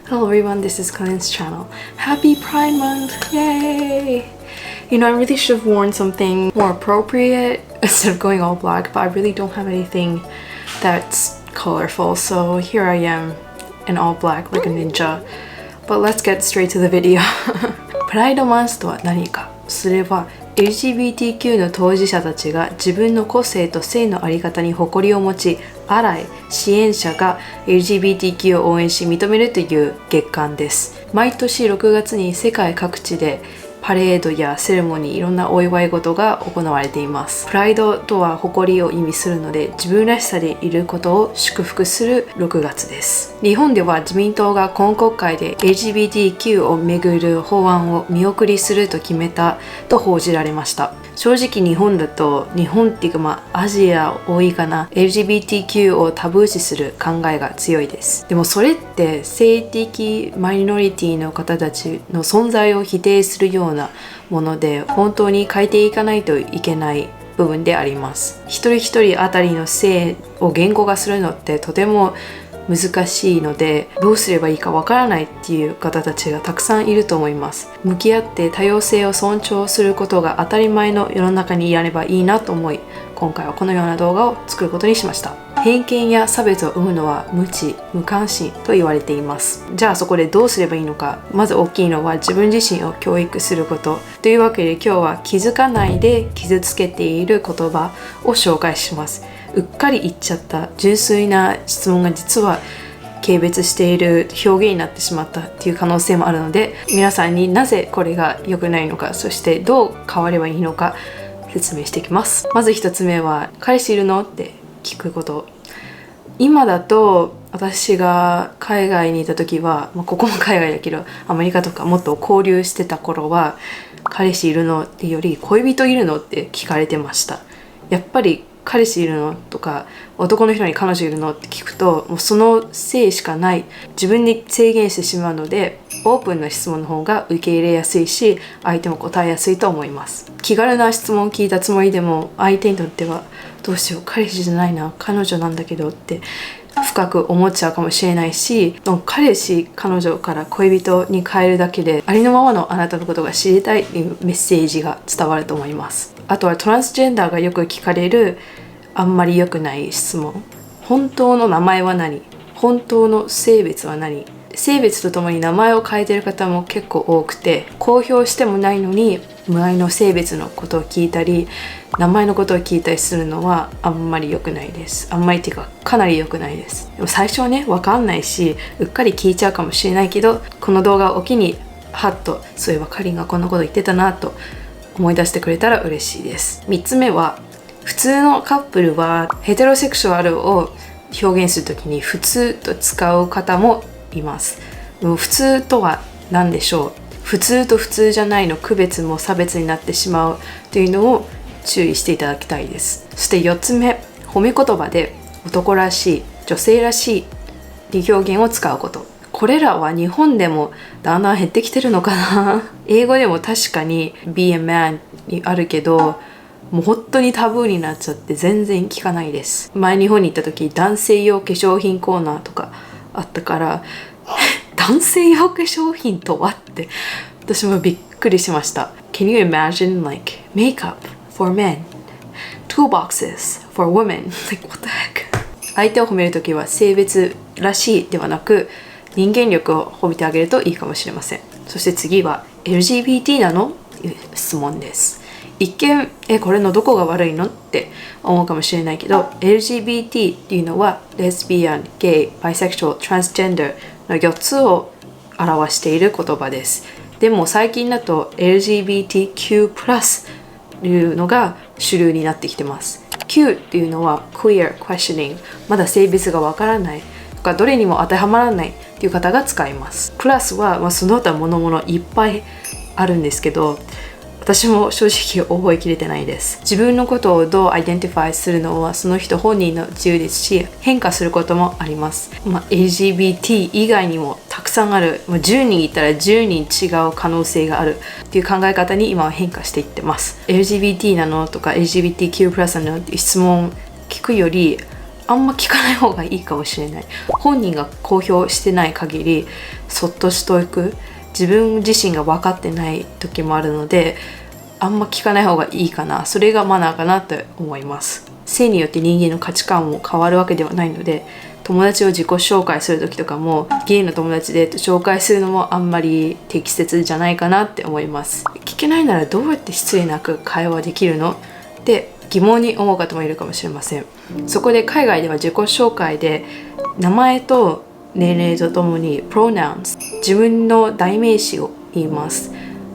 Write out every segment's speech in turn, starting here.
Hello everyone, this is Colin's channel. Happy Pride Month! Yay! You know, I really should have worn something more appropriate instead of going all black, but I really don't have anything that's colorful, so here I am in all black like a ninja. But let's get straight to the video. プライドマンスとは何か？それは LGBTQ の当事者たちが自分の個性と性の在り方に誇りを持ち、アライ、支援者が LGBTQ を応援し認めるという月間です。毎年6月に世界各地でパレードやセレモニー、いろんなお祝い事が行われています。プライドとは誇りを意味するので、自分らしさでいることを祝福する6月です。日本では自民党が今国会で LGBTQ をめぐる法案を見送りすると決めたと報じられました。正直日本だと、日本っていうかアジア多いかな、LGBTQ をタブー視する考えが強いです。でもそれって性的マイノリティの方たちの存在を否定するようなもので、本当に変えていかないといけない部分であります。一人一人あたりの性を言語化するのってとても難しいので、どうすればいいかわからないっていう方たちがたくさんいると思います。向き合って多様性を尊重することが当たり前の世の中にやればいいなと思い、今回はこのような動画を作ることにしました。偏見や差別を生むのは無知、無関心と言われています。じゃあそこでどうすればいいのか。まず大きいのは自分自身を教育すること。というわけで今日は気づかないで傷つけている言葉を紹介します。うっかり言っちゃった純粋な質問が実は軽蔑している表現になってしまったっていう可能性もあるので、皆さんになぜこれが良くないのか、そしてどう変わればいいのか説明していきます。まず一つ目は、彼氏いるのって聞くこと。今だと私が海外にいた時は、ここも海外だけどアメリカとかもっと交流してた頃は、彼氏いるのってより恋人いるのって聞かれてました。やっぱり彼氏いるのとか男の人に彼女いるのって聞くと、もうその性しかない、自分に制限してしまうので、オープンな質問の方が受け入れやすいし、相手も答えやすいと思います。気軽な質問を聞いたつもりでも、相手にとってはどうしよう、彼氏じゃないな、彼女なんだけどって深く思っちゃうかもしれないし、彼氏彼女から恋人に変えるだけで、ありのままのあなたのことが知りたいというメッセージが伝わると思います。あとはトランスジェンダーがよく聞かれるあんまり良くない質問。本当の名前は何？本当の性別は何？性別とともに名前を変えている方も結構多くて、公表してもないのに周りの性別のことを聞いたり、名前のことを聞いたりするのはあんまり良くないです。あんまりっていうかかなり良くないです。でも最初はね、わかんないし、うっかり聞いちゃうかもしれないけど、この動画を機にハッと、そういえばカリンがこんなこと言ってたなと思い出してくれたら嬉しいです。3つ目は、普通のカップルはヘテロセクシュアルを表現するときに普通と使う方もいます。普通とは何でしょう。普通と普通じゃないの区別も差別になってしまうというのを注意していただきたいです。そして4つ目、褒め言葉で男らしい、女性らしいという表現を使うこと。これらは日本でもだんだん減ってきてるのかな。英語でも確かに be a man にあるけど、もう本当にタブーになっちゃって全然聞かないです。前日本に行った時、男性用化粧品コーナーとかあったから男性用化粧品とはって私もびっくりしました。 Can you imagine like makeup for men, toolboxes for women like what the heck。 相手を褒めるときは性別らしいではなく人間力を褒めてあげるといいかもしれません。そして次は LGBT なの？という質問です。一見これのどこが悪いのって思うかもしれないけど、 LGBT っていうのはレズビアン、ゲイ、バイセクシュアル、トランスジェンダーの4つを表している言葉です。でも最近だと LGBTQ+ というのが主流になってきてます。 Q っていうのは Queer Questioning、 まだ性別がわからないとかどれにも当てはまらないっていう方が使います。プラスは、その他諸々いっぱいあるんですけど、私も正直覚えきれてないです。自分のことをどうアイデンティファイするのはその人本人の自由ですし、変化することもあります。LGBT 以外にもたくさんある、10人いたら10人違う可能性があるっていう考え方に今は変化していってます。LGBT なのとか LGBTQ+ なのっていう質問聞くより、あんま聞かない方がいいかもしれない。本人が公表してない限りそっとしておく、自分自身が分かってない時もあるので、あんま聞かない方がいいかな。それがマナーかなって思います。性によって人間の価値観も変わるわけではないので、友達を自己紹介する時とかもゲイの友達で紹介するのもあんまり適切じゃないかなって思います。聞けないならどうやって失礼なく会話できるのって疑問に思う方もいるかもしれません。そこで海外では自己紹介で名前と年齢とともに pronouns、 自分の代名詞を言います。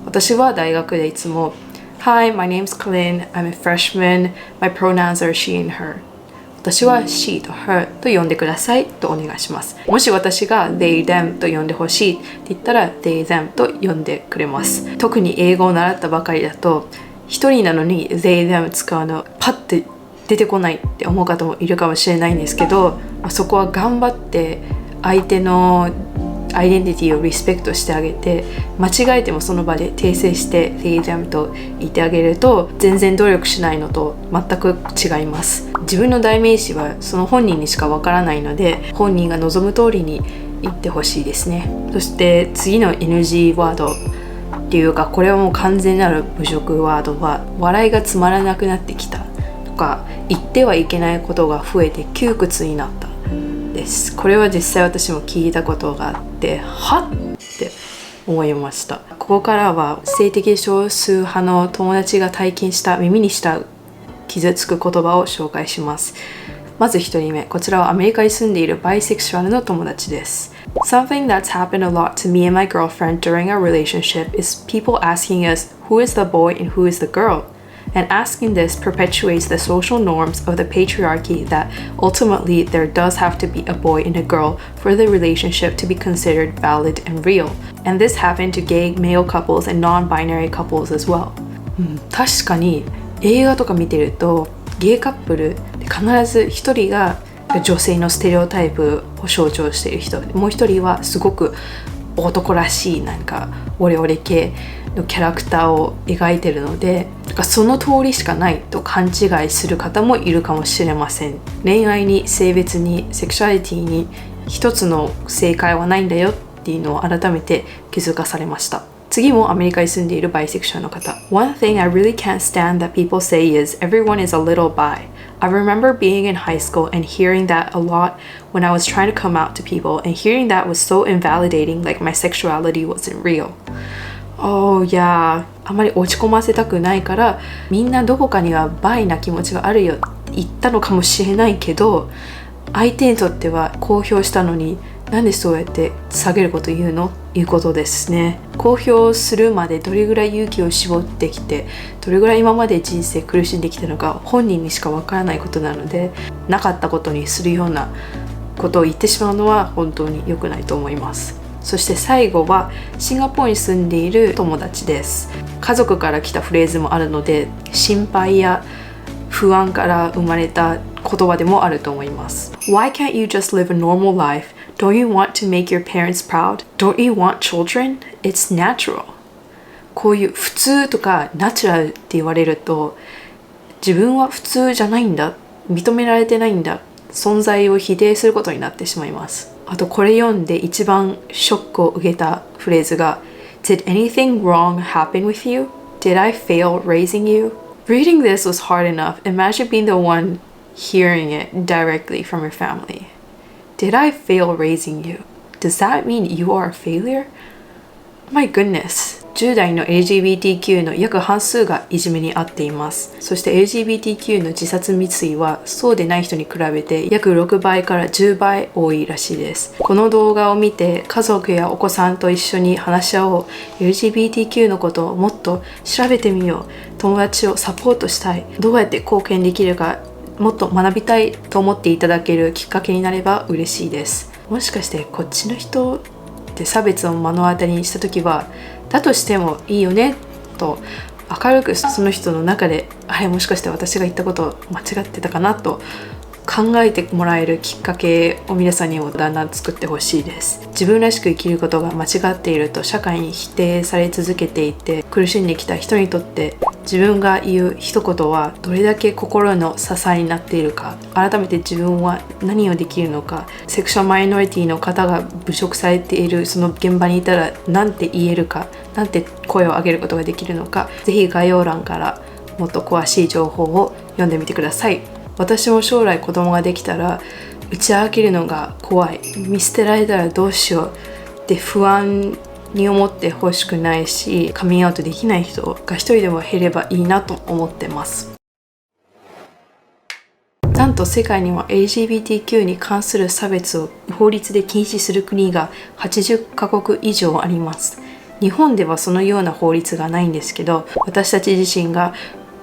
私は大学でいつも Hi, my name's Colin, I'm a freshman, my pronouns are she and her、私は she と her と呼んでくださいとお願いします。もし私が they them と呼んでほしいって言ったら they them と呼んでくれます。特に英語を習ったばかりだと一人なのに they them 使うのパッて出てこないって思う方もいるかもしれないんですけど、そこは頑張って相手のアイデンティティをリスペクトしてあげて、間違えてもその場で訂正して they them と言ってあげると全然努力しないのと全く違います。自分の代名詞はその本人にしかわからないので、本人が望む通りに言ってほしいですね。そして次の NG ワードっていうか、これはもう完全なる侮辱ワードは笑いがつまらなくなってきたとか、言ってはいけないことが増えて窮屈になったです。これは実際私も聞いたことがあって、はっって思いました。ここからは性的少数派の友達が体験した耳にした傷つく言葉を紹介します。まず1人目、こちらはアメリカに住んでいるバイセクシュアルの友達です。Something that's happened a lot to me and my girlfriend during our relationship is people asking us who is the boy and who is the girl. And asking this perpetuates the social norms of the patriarchy that ultimately there does have to be a boy and a girl for the relationship to be considered valid and real. And this happened to gay male couples and non-binary couples as well. 確かに映画とか見てるとゲイカップルで必ず一人が女性のステレオタイプを象徴している人、もう一人はすごく男らしいなんかオレオレ系のキャラクターを描いているので、その通りしかないと勘違いする方もいるかもしれません。恋愛に性別にセクシュアリティに一つの正解はないんだよっていうのを改めて気づかされました。次もアメリカに住んでいるバイセクションの方。One thing I really can't stand that people say is everyone is a little bi. I remember being in high school and hearing that a lot when I was trying to come out to people, and hearing that was so invalidating, like my sexuality wasn't real. Oh yeah. あまり落ち込ませたくないから、みんなどこかにはバイな気持ちがあるよって言ったのかもしれないけど、相手にとっては公表したのになんでそうやって下げること言うの？いうことですね。公表するまでどれぐらい勇気を絞ってきて、どれぐらい今まで人生苦しんできたのか本人にしかわからないことなので、なかったことにするようなことを言ってしまうのは本当に良くないと思います。そして最後はシンガポールに住んでいる友達です。家族から来たフレーズもあるので、心配や不安から生まれた言葉でもあると思います。Why can't you just live a normal life? Don't you want to make your parents proud? Don't you want children? It's natural. こういう普通とかナチュラルって言われると、自分は普通じゃないんだ、認められてないんだ、存在を否定することになってしまいます。あとこれ読んで一番ショックを受けたフレーズが Did anything wrong happen with you? Did I fail raising you? Reading this was hard enough. Imagine being the one hearing it directly from your family. Did I fail raising you? Does that mean you are a failure? My goodness. 10代の LGBTQ の約半数がいじめに遭っています。そして LGBTQ の自殺未遂はそうでない人に比べて約6倍から10倍多いらしいです。この動画を見て家族やお子さんと一緒に話し合おう。LGBTQ のことをもっと調べてみよう。友達をサポートしたい。どうやって貢献できるかもっと学びたいと思っていただけるきっかけになれば嬉しいです。もしかしてこっちの人って差別を目の当たりにした時はだとしてもいいよねと明るくその人の中であれもしかして私が言ったこと間違ってたかなと考えてもらえるきっかけを皆さんにもだんだん作ってほしいです。自分らしく生きることが間違っていると社会に否定され続けていて、苦しんできた人にとって自分が言う一言はどれだけ心の支えになっているか、改めて自分は何をできるのか、セクシュアルマイノリティの方が侮辱されているその現場にいたら何て言えるか、なんて声を上げることができるのか、ぜひ概要欄からもっと詳しい情報を読んでみてください。私も将来子供ができたら打ち明けるのが怖い、見捨てられたらどうしようって不安に思ってほしくないし、カミングアウトできない人が一人でも減ればいいなと思ってます。なんと世界には LGBTQ に関する差別を法律で禁止する国が80カ国以上あります。日本ではそのような法律がないんですけど、私たち自身が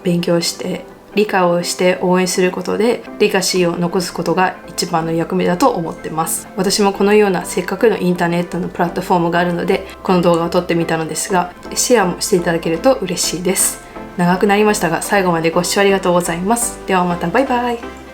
勉強して理解をして応援することでレガシーを残すことが一番の役目だと思ってます。私もこのようなせっかくのインターネットのプラットフォームがあるのでこの動画を撮ってみたのですが、シェアもしていただけると嬉しいです。長くなりましたが最後までご視聴ありがとうございます。ではまた、バイバイ。